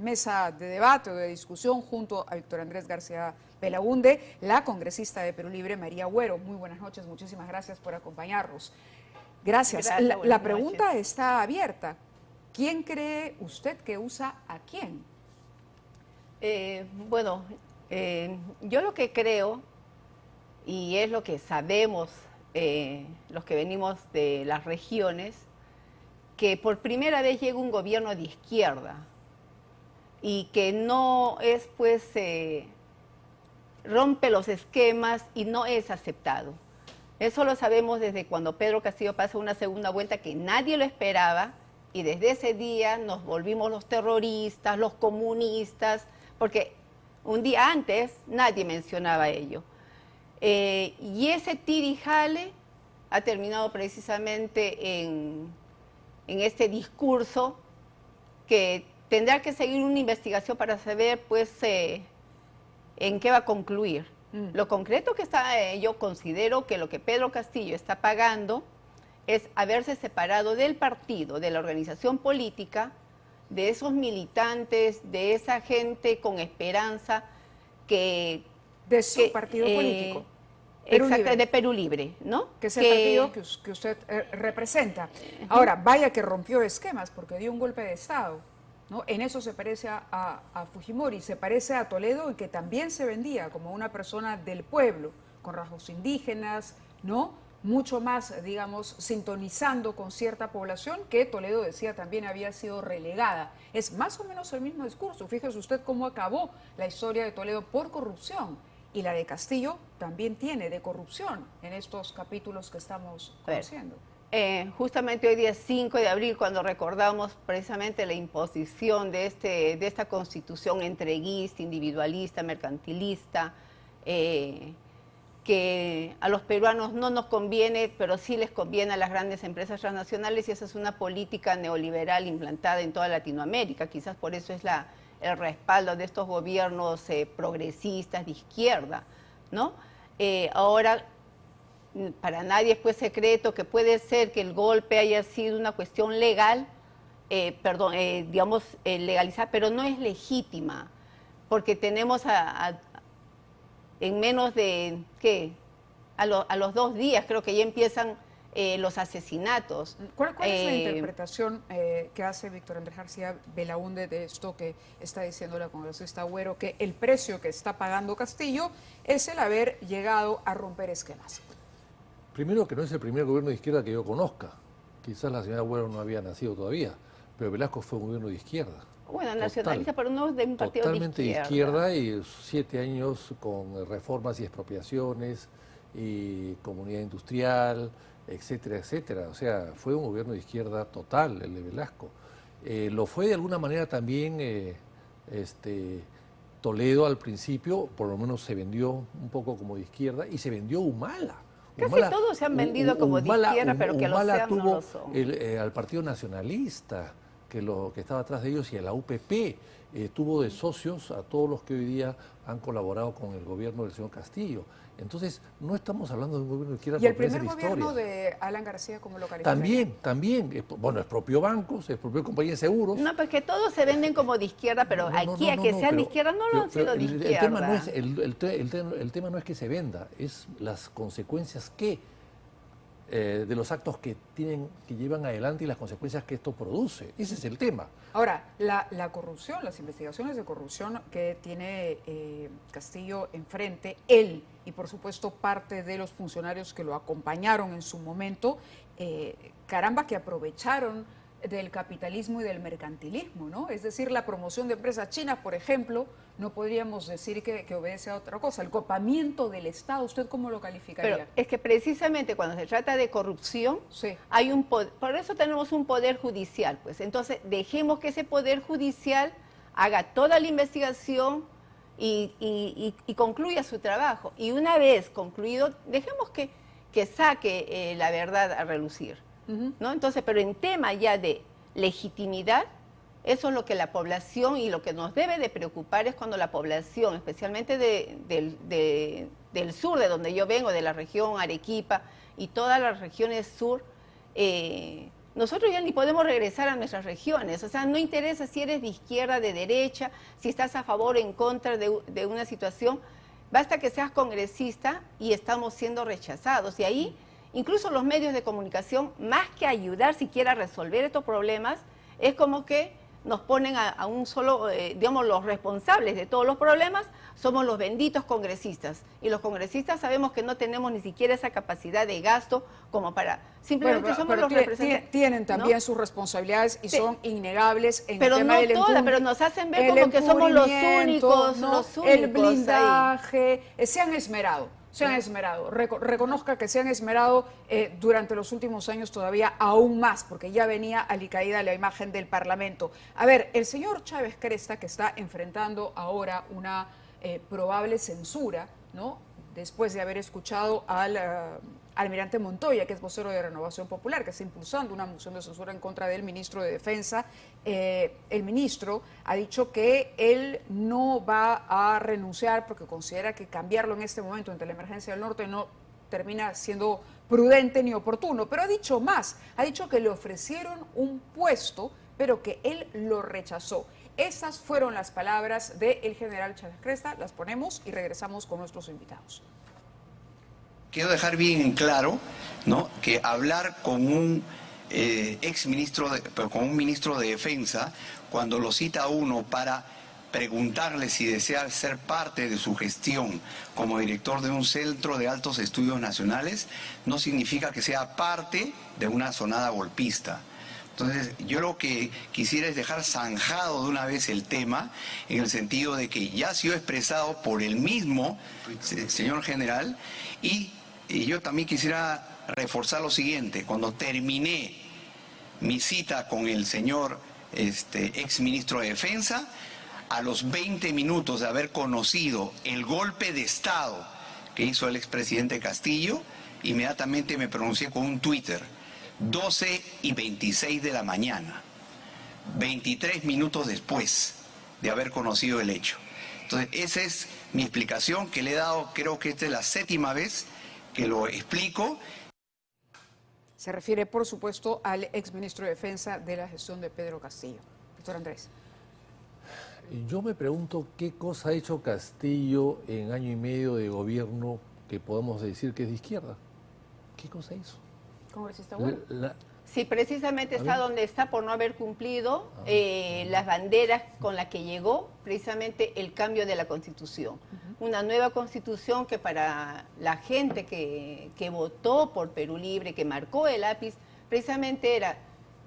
mesa de debate o de discusión junto a Víctor Andrés García Belaúnde, la congresista de Perú Libre, María Agüero. Muy buenas noches, muchísimas gracias por acompañarnos. Gracias. La pregunta está abierta. ¿Quién cree usted que usa a quién? Yo lo que creo, y es lo que sabemos los que venimos de las regiones, que por primera vez llega un gobierno de izquierda y que no es, pues, rompe los esquemas y no es aceptado. Eso lo sabemos desde cuando Pedro Castillo pasó una segunda vuelta que nadie lo esperaba, y desde ese día nos volvimos los terroristas, los comunistas, porque un día antes nadie mencionaba ello. Y ese tira y jale ha terminado precisamente en este discurso que tendrá que seguir una investigación para saber, pues, en qué va a concluir. Lo concreto que está, yo considero que lo que Pedro Castillo está pagando es haberse separado del partido, de la organización política, de esos militantes, de esa gente con esperanza que... De su partido político. Exacto, de Perú Libre, ¿no? Que es el partido que usted representa. Ahora, vaya que rompió esquemas porque dio un golpe de Estado, ¿no? En eso se parece a Fujimori, se parece a Toledo, y que también se vendía como una persona del pueblo, con rasgos indígenas, ¿no? Mucho más, digamos, sintonizando con cierta población que Toledo decía también había sido relegada. Es más o menos el mismo discurso. Fíjese usted cómo acabó la historia de Toledo por corrupción. Y la de Castillo también tiene de corrupción en estos capítulos que estamos conociendo. Justamente hoy día 5 de abril, cuando recordamos precisamente la imposición de esta constitución entreguista, individualista, mercantilista, que a los peruanos no nos conviene, pero sí les conviene a las grandes empresas transnacionales, y esa es una política neoliberal implantada en toda Latinoamérica. Quizás por eso es el respaldo de estos gobiernos progresistas de izquierda, ¿no? Ahora, para nadie es, pues, secreto que puede ser que el golpe haya sido una cuestión legal, legalizada, pero no es legítima, porque tenemos en menos de, a los 2 días creo que ya empiezan los asesinatos. ¿Cuál es la interpretación que hace Víctor Andrés García Belaúnde de esto que está diciendo la congresista Agüero, que el precio que está pagando Castillo es el haber llegado a romper esquemas? Primero, que no es el primer gobierno de izquierda que yo conozca. Quizás la señora Agüero no había nacido todavía, pero Velasco fue un gobierno de izquierda. Bueno, nacionalista, pero no de un partido de izquierda. Totalmente de izquierda, y 7 años con reformas y expropiaciones y comunidad industrial, etcétera, etcétera. O sea, fue un gobierno de izquierda total, el de Velasco. Lo fue de alguna manera también Toledo al principio, por lo menos se vendió un poco como de izquierda, y se vendió Humala. Casi todos se han vendido como de izquierda, pero que Humala lo sean tuvo no lo son. Al Partido Nacionalista, que estaba atrás de ellos, y a la UPP. Tuvo de socios a todos los que hoy día han colaborado con el gobierno del señor Castillo. Entonces, no estamos hablando de un gobierno de izquierda. ¿Y el primer gobierno de Alan García cómo lo califica? También. Bueno, expropió bancos, expropió compañías de seguros. No, pues que todos se venden como de izquierda, pero aquí a que sean de izquierda no lo han sido de izquierda. El tema no es que se venda, es las consecuencias de los actos que llevan adelante y las consecuencias que esto produce. Ese es el tema. Ahora, la corrupción, las investigaciones de corrupción que tiene Castillo enfrente, él y por supuesto parte de los funcionarios que lo acompañaron en su momento, caramba, que aprovecharon del capitalismo y del mercantilismo, ¿no? Es decir, la promoción de empresas chinas, por ejemplo, no podríamos decir que obedece a otra cosa. El copamiento del Estado, ¿usted cómo lo calificaría? Pero es que precisamente cuando se trata de corrupción, sí, hay un poder, por eso tenemos un poder judicial, pues. Entonces, dejemos que ese poder judicial haga toda la investigación y concluya su trabajo. Y una vez concluido, dejemos que saque la verdad a relucir, ¿no? Entonces, pero en tema ya de legitimidad, eso es lo que la población, y lo que nos debe de preocupar es cuando la población, especialmente del sur, de donde yo vengo, de la región Arequipa y todas las regiones sur, nosotros ya ni podemos regresar a nuestras regiones. O sea, no interesa si eres de izquierda, de derecha, si estás a favor o en contra de una situación. Basta que seas congresista y estamos siendo rechazados. Y ahí, incluso los medios de comunicación, más que ayudar siquiera a resolver estos problemas, es como que nos ponen a un solo, digamos, los responsables de todos los problemas somos los benditos congresistas. Y los congresistas sabemos que no tenemos ni siquiera esa capacidad de gasto como para... Simplemente somos los representantes. Tienen también, ¿no?, sus responsabilidades y son innegables en el tema del Pero no todas, pero nos hacen ver como que somos los únicos, ¿no?, los únicos. El blindaje, se han esmerado. Se han esmerado, reconozca que se han esmerado durante los últimos años todavía aún más, porque ya venía alicaída la imagen del Parlamento. A ver, el señor Chávez Cresta, que está enfrentando ahora una probable censura, ¿no?, después de haber escuchado al almirante Montoya, que es vocero de Renovación Popular, que está impulsando una moción de censura en contra del ministro de Defensa. El ministro ha dicho que él no va a renunciar porque considera que cambiarlo en este momento ante la emergencia del norte no termina siendo prudente ni oportuno, pero ha dicho más, ha dicho que le ofrecieron un puesto, pero que él lo rechazó. Esas fueron las palabras del general Chávez Cresta, las ponemos y regresamos con nuestros invitados. Quiero dejar bien claro, ¿no?, que hablar con un con un ministro de Defensa, cuando lo cita a uno para preguntarle si desea ser parte de su gestión como director de un centro de altos estudios nacionales, no significa que sea parte de una sonada golpista. Entonces, yo lo que quisiera es dejar zanjado de una vez el tema, en el sentido de que ya ha sido expresado por el mismo señor general, y yo también quisiera reforzar lo siguiente. Cuando terminé mi cita con el señor ex ministro de Defensa, a los 20 minutos de haber conocido el golpe de Estado que hizo el expresidente Castillo, inmediatamente me pronuncié con un Twitter. 12:26 de la mañana, 23 minutos después de haber conocido el hecho. Entonces, esa es mi explicación que le he dado, creo que esta es la 7ª vez que lo explico. Se refiere, por supuesto, al exministro de Defensa de la gestión de Pedro Castillo. Doctor Andrés. Yo me pregunto qué cosa ha hecho Castillo en año y medio de gobierno que podemos decir que es de izquierda. ¿Qué cosa hizo? Congresista bueno. Sí, precisamente está donde está por no haber cumplido las banderas con las que llegó, precisamente el cambio de la Constitución. Una nueva Constitución que para la gente que votó por Perú Libre, que marcó el lápiz, precisamente era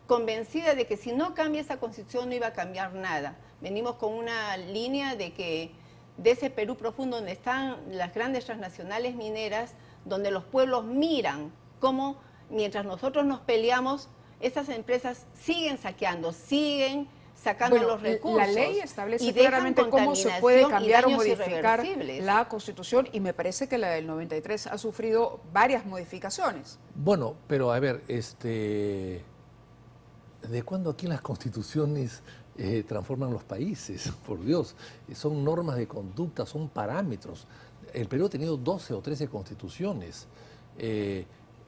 convencida de que si no cambia esa Constitución no iba a cambiar nada. Venimos con una línea de que de ese Perú profundo donde están las grandes transnacionales mineras, donde los pueblos miran cómo mientras nosotros nos peleamos, esas empresas siguen saqueando, siguen sacando los recursos. La ley establece claramente cómo se puede cambiar o modificar la Constitución, y me parece que la del 93 ha sufrido varias modificaciones. Bueno, pero a ver, ¿de cuándo aquí las constituciones transforman los países? Por Dios, son normas de conducta, son parámetros. El Perú ha tenido 12 o 13 constituciones.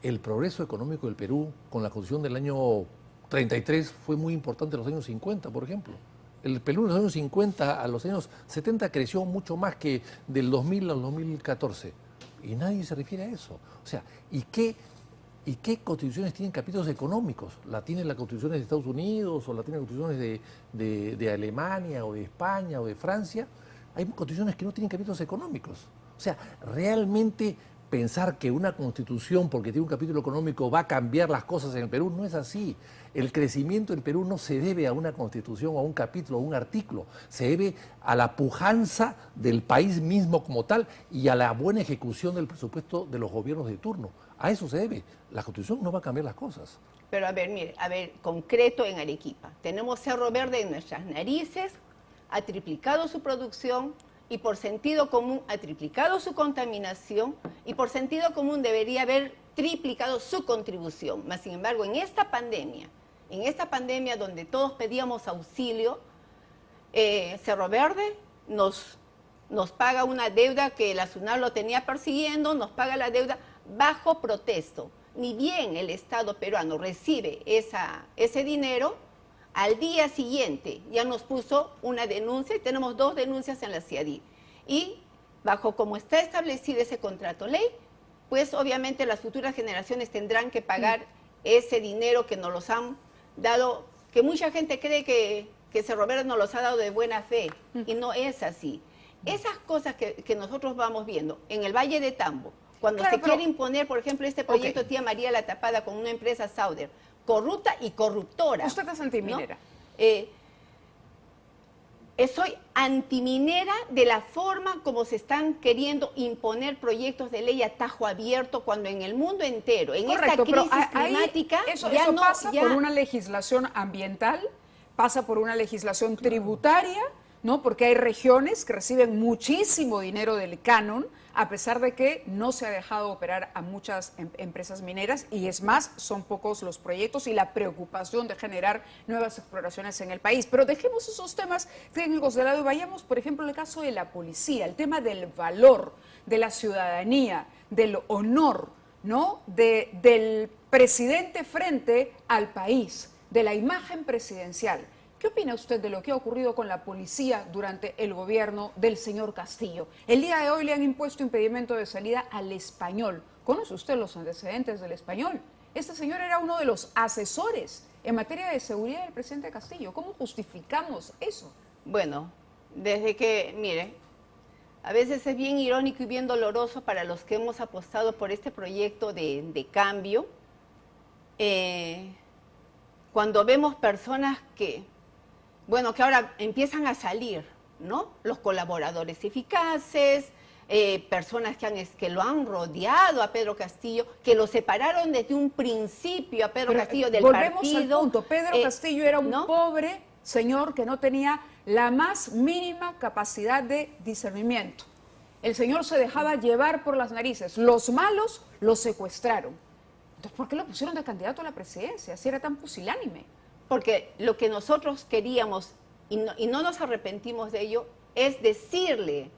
El progreso económico del Perú con la Constitución del año 33 fue muy importante en los años 50, por ejemplo. El Perú en los años 50 a los años 70 creció mucho más que del 2000 al 2014. Y nadie se refiere a eso. O sea, ¿y qué constituciones tienen capítulos económicos? ¿La tienen las constituciones de Estados Unidos o la tienen las constituciones de Alemania o de España o de Francia? Hay constituciones que no tienen capítulos económicos. O sea, realmente pensar que una constitución, porque tiene un capítulo económico, va a cambiar las cosas en el Perú, no es así. El crecimiento del Perú no se debe a una constitución, a un capítulo, a un artículo. Se debe a la pujanza del país mismo como tal y a la buena ejecución del presupuesto de los gobiernos de turno. A eso se debe. La constitución no va a cambiar las cosas. Pero a ver, mire, concreto en Arequipa. Tenemos Cerro Verde en nuestras narices, ha triplicado su producción, y por sentido común ha triplicado su contaminación, y por sentido común debería haber triplicado su contribución. Mas, sin embargo, en esta pandemia donde todos pedíamos auxilio, Cerro Verde nos paga una deuda que la SUNAT lo tenía persiguiendo, nos paga la deuda bajo protesto. ni bien el Estado peruano recibe ese dinero, al día siguiente ya nos puso una denuncia, y tenemos 2 denuncias en la CIADI. Y bajo como está establecido ese contrato ley, pues obviamente las futuras generaciones tendrán que pagar ese dinero que nos los han dado, que mucha gente cree que Cerro Verde nos los ha dado de buena fe, y no es así. Esas cosas que nosotros vamos viendo en el Valle de Tambo, cuando se quiere imponer, por ejemplo, este proyecto Tía María La Tapada con una empresa Sauder, corrupta y corruptora. Usted es antiminera. ¿No? Soy antiminera de la forma como se están queriendo imponer proyectos de ley a tajo abierto, cuando en el mundo entero, en esta crisis climática, eso pasa por una legislación ambiental, pasa por una legislación tributaria, ¿no? Porque hay regiones que reciben muchísimo dinero del canon, a pesar de que no se ha dejado operar a muchas empresas mineras, y es más, son pocos los proyectos y la preocupación de generar nuevas exploraciones en el país. Pero dejemos esos temas técnicos de lado y vayamos, por ejemplo, al caso de la policía, el tema del valor, de la ciudadanía, del honor, ¿no? Del presidente frente al país, de la imagen presidencial. ¿Qué opina usted de lo que ha ocurrido con la policía durante el gobierno del señor Castillo? El día de hoy le han impuesto impedimento de salida al Español. ¿Conoce usted los antecedentes del Español? Este señor era uno de los asesores en materia de seguridad del presidente Castillo. ¿Cómo justificamos eso? Bueno, desde que, mire, a veces es bien irónico y bien doloroso para los que hemos apostado por este proyecto de cambio, cuando vemos personas que ahora empiezan a salir, ¿no? Los colaboradores eficaces, personas que lo han rodeado a Pedro Castillo, que lo separaron desde un principio a Pedro Castillo del partido. Volvemos al punto. Pedro Castillo era un pobre señor que no tenía la más mínima capacidad de discernimiento. El señor se dejaba llevar por las narices. Los malos lo secuestraron. Entonces, ¿por qué lo pusieron de candidato a la presidencia si era tan pusilánime? Porque lo que nosotros queríamos, y no nos arrepentimos de ello, es decirle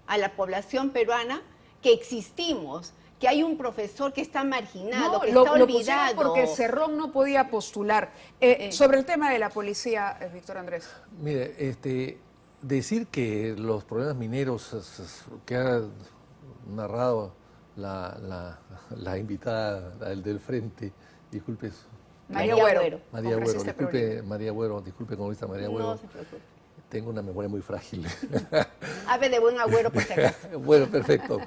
a la población peruana que existimos, que hay un profesor que está marginado, que está olvidado. Porque Cerrón no podía postular. Sobre el tema de la policía, Víctor Andrés. Mire, decir que los problemas mineros que ha narrado la invitada del frente, disculpe eso. María Agüero. María Agüero, disculpe, María Agüero, disculpe, comunista María Agüero. No se preocupe. Tengo una memoria muy frágil. Hable de buen agüero por si acaso. Bueno, perfecto.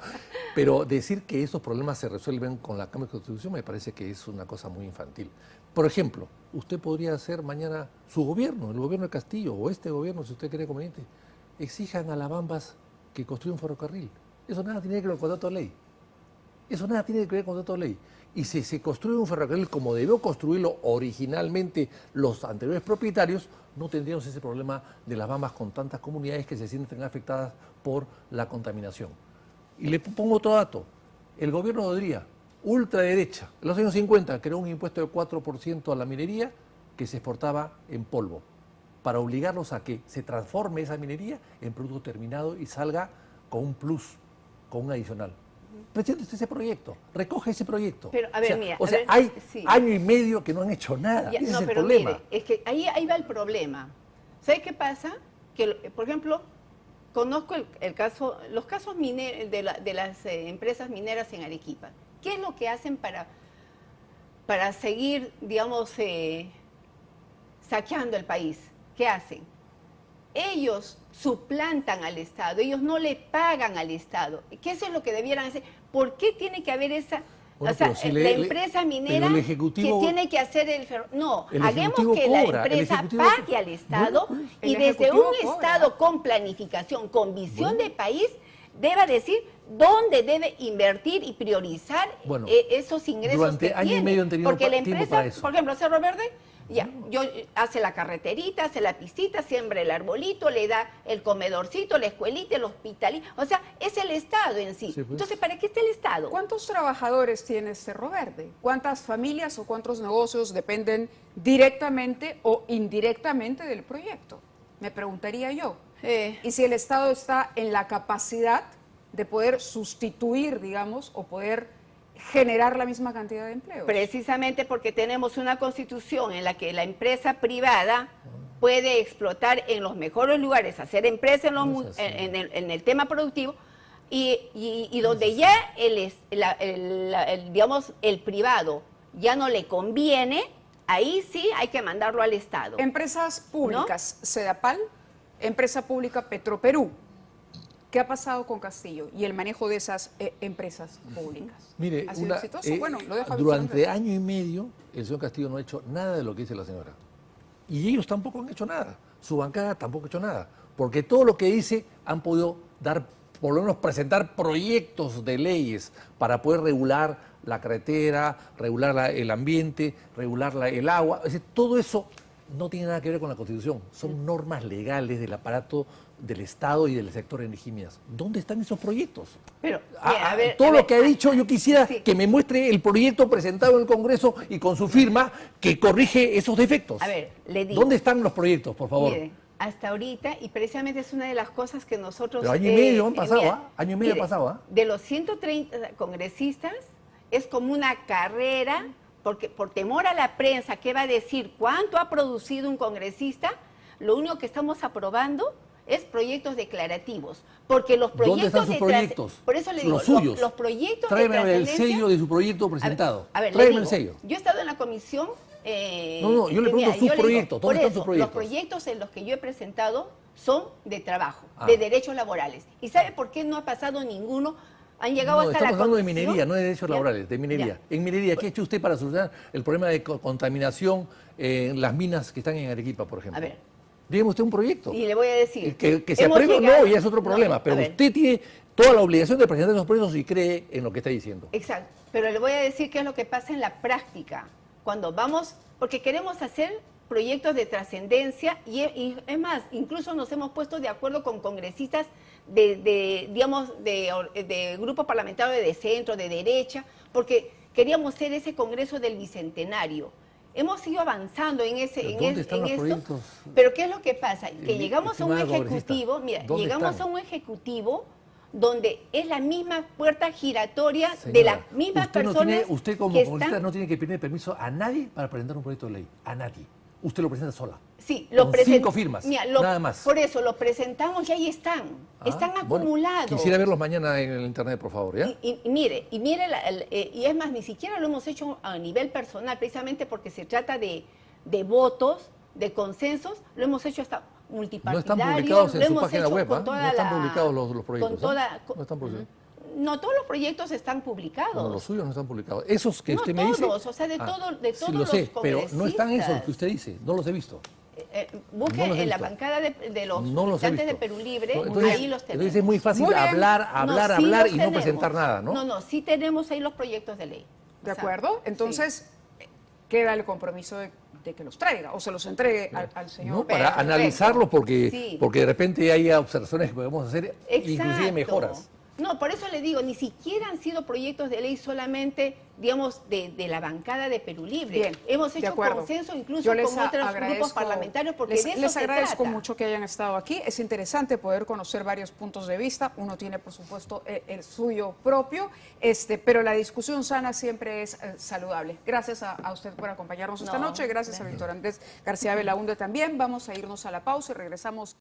Pero decir que esos problemas se resuelven con la cambio de constitución me parece que es una cosa muy infantil. Por ejemplo, usted podría hacer mañana su gobierno, el gobierno de Castillo, o este gobierno, si usted cree conveniente, exijan a las Bambas que construyan un ferrocarril. Eso nada tiene que ver con el contrato de ley. Eso nada tiene que ver con el contrato de ley. Y si se construye un ferrocarril como debió construirlo originalmente los anteriores propietarios, no tendríamos ese problema de las Bambas con tantas comunidades que se sienten afectadas por la contaminación. Y le pongo otro dato. El gobierno de Odría, ultraderecha, en los años 50 creó un impuesto de 4% a la minería que se exportaba en polvo, para obligarlos a que se transforme esa minería en producto terminado y salga con un plus, con un adicional. Presente ese proyecto, recoge ese proyecto. Pero, a ver, mira, hay año y medio que no han hecho nada. Ese es el problema. Mire, es que ahí va el problema. ¿Sabe qué pasa? Que, por ejemplo, conozco los casos de las empresas mineras en Arequipa. ¿Qué es lo que hacen para seguir, digamos, saqueando el país? ¿Qué hacen? Ellos suplantan al Estado, ellos no le pagan al Estado. ¿Qué es lo que debieran hacer? ¿Por qué tiene que haber esa... Bueno, o sea, si la empresa minera que tiene que hacer No, hagamos que la empresa pague al Estado y desde un Estado con planificación, con visión de país, deba decir dónde debe invertir y priorizar esos ingresos durante que año tiene. y medio han tenido Porque la tiempo empresa, para eso. por ejemplo, Cerro Verde, hace la carreterita, hace la pistita, siembra el arbolito, le da el comedorcito, la escuelita, el hospitalito. O sea, es el Estado en sí. Sí, pues. Entonces, ¿para qué está el Estado? ¿Cuántos trabajadores tiene Cerro Verde? ¿Cuántas familias o cuántos negocios dependen directamente o indirectamente del proyecto? Me preguntaría yo. Y si el Estado está en la capacidad de poder sustituir, digamos, o poder generar la misma cantidad de empleos. Precisamente porque tenemos una constitución en la que la empresa privada puede explotar en los mejores lugares, hacer empresa en el tema productivo, y donde ya digamos, el privado ya no le conviene, ahí sí hay que mandarlo al Estado. Empresas públicas, ¿no? Sedapal, empresa pública Petroperú. ¿Qué ha pasado con Castillo y el manejo de esas empresas públicas? Mire, ¿Ha sido exitoso? Bueno, lo dejo durante año y medio el señor Castillo no ha hecho nada de lo que dice la señora. Y ellos tampoco han hecho nada. Su bancada tampoco ha hecho nada. Porque todo lo que dice han podido dar, por lo menos presentar proyectos de leyes para poder regular la carretera, regular el ambiente, regular el agua. Es decir, todo eso no tiene nada que ver con la Constitución. Son normas legales del aparato del Estado y del sector de energías. ¿Dónde están esos proyectos? Pero, todo lo que ha dicho, yo quisiera que me muestre el proyecto presentado en el Congreso y con su firma que corrige esos defectos. A ver, le digo. ¿Dónde están los proyectos, por favor? Mire, hasta ahorita, y precisamente es una de las cosas que nosotros... Pero año y medio han pasado, año y medio ha pasado. De los 130 congresistas, es como una carrera, porque por temor a la prensa, ¿qué va a decir? ¿Cuánto ha producido un congresista? Lo único que estamos aprobando es proyectos declarativos, porque los proyectos... ¿Dónde están sus proyectos? Por eso le digo, los suyos. Los proyectos Tráeme de el sello de su proyecto presentado. Tráeme el sello. Yo he estado en la comisión... yo le pregunto sus proyectos. ¿Dónde están sus proyectos? Los proyectos en los que yo he presentado son de trabajo, de derechos laborales. ¿Y sabe por qué no ha pasado ninguno? Han llegado hasta la comisión. Estamos hablando de minería, no de derechos laborales, de minería. En minería, ¿qué ha hecho usted para solucionar el problema de contaminación en las minas que están en Arequipa, por ejemplo? A ver. Dígame usted un proyecto. Y le voy a decir. Que se apruebe o no, ya es otro problema. Pero usted tiene toda la obligación de presentar esos proyectos y cree en lo que está diciendo. Exacto. Pero le voy a decir qué es lo que pasa en la práctica. Cuando vamos, porque queremos hacer proyectos de trascendencia y es más, incluso nos hemos puesto de acuerdo con congresistas de grupos parlamentarios de centro, de derecha, porque queríamos ser ese congreso del bicentenario. Hemos ido avanzando en esto, pero ¿qué es lo que pasa? Que llegamos a un ejecutivo, donde es la misma puerta giratoria, señora, de las mismas personas. Usted como congresista no tiene que pedir permiso a nadie para presentar un proyecto de ley, a nadie. Usted lo presenta sola. Sí, lo presenta. 5 firmas, nada más. Por eso lo presentamos y ahí están acumulados. Bueno, quisiera verlos mañana en el internet, por favor, ¿ya? Y mire, y es más, ni siquiera lo hemos hecho a nivel personal, precisamente porque se trata de votos, de consensos, lo hemos hecho hasta multipartidarios. No están publicados en su página web, no están publicados los proyectos. No están publicados. No todos los proyectos están publicados. No, los suyos no están publicados. Esos que usted me dice... No todos, o sea, de todos sí, lo sé, pero no están esos que usted dice, no los he visto. Busque en la bancada de los militantes de Perú Libre, ahí los tenemos. Entonces es muy fácil hablar y no presentar nada, ¿no? No, sí tenemos ahí los proyectos de ley. ¿De acuerdo? Entonces, queda el compromiso de que los traiga o se los entregue al señor. No, para analizarlos porque de repente hay observaciones que podemos hacer, inclusive mejoras. No, por eso le digo, ni siquiera han sido proyectos de ley solamente, digamos, de la bancada de Perú Libre. Bien, hemos hecho consenso incluso con otros grupos parlamentarios, porque de eso les agradezco se trata. mucho que hayan estado aquí. Es interesante poder conocer varios puntos de vista. Uno tiene, por supuesto, el suyo propio, pero la discusión sana siempre es saludable. Gracias a usted por acompañarnos esta noche. Gracias a Víctor Andrés García Belaúnde también. Vamos a irnos a la pausa y regresamos.